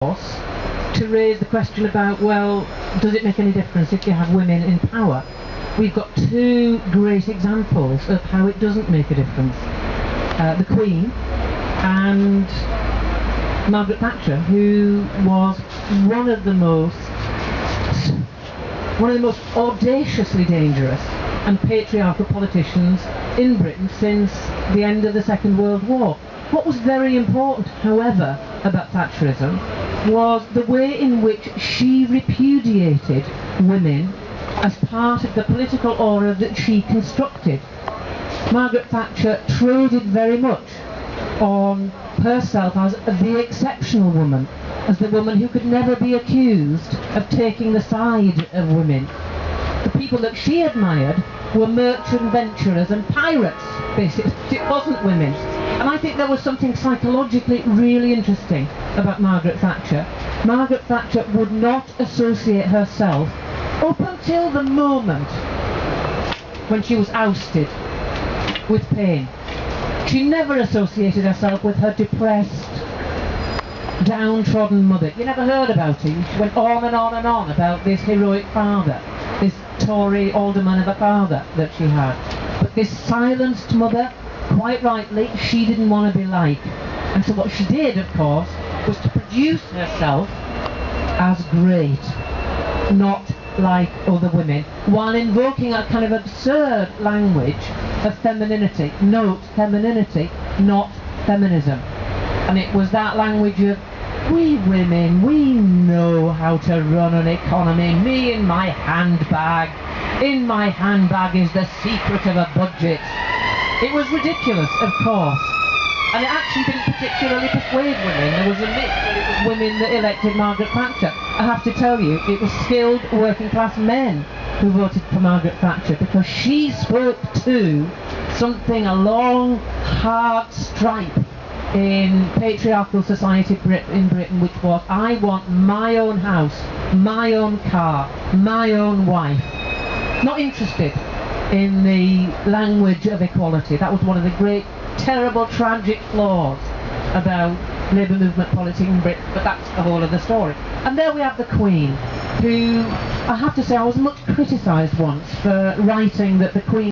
course, to raise the question about, well, does it make any difference if you have women in power? We've got two great examples of how it doesn't make a difference. The Queen and Margaret Thatcher, who was one of the most audaciously dangerous and patriarchal politicians in Britain since the end of the Second World War. What was very important, however, about Thatcherism was the way in which she repudiated women as part of the political order that she constructed. Margaret Thatcher traded very much on herself as the exceptional woman, as the woman who could never be accused of taking the side of women. The people that she admired were merchant venturers and pirates, basically. It wasn't women. And I think there was something psychologically really interesting about Margaret Thatcher. Margaret Thatcher would not associate herself, up until the moment when she was ousted, with pain. She never associated herself with her depressed, downtrodden mother. You never heard about her. She went on and on and on about this heroic father, this Tory alderman of a father that she had. But this silenced mother, quite rightly, she didn't want to be like. And so what she did, of course, was to produce herself as great, not like other women, while invoking a kind of absurd language of femininity. Note, femininity, not feminism. And it was that language of, we women, we know how to run an economy. Me in my handbag. In my handbag is the secret of a budget. It was ridiculous, of course. And it actually didn't particularly persuade women. There was a myth that it was women that elected Margaret Thatcher. I have to tell you, it was skilled working class men who voted for Margaret Thatcher, because she spoke to something, a long, hard stripe in patriarchal society in Britain, which was, I want my own house, my own car, my own wife. Not interested in the language of equality. That was one of the great, terrible, tragic flaws about labour movement politics in Britain, but that's the whole of the story. And there we have the Queen, who, I have to say, I was much criticised once for writing that the Queen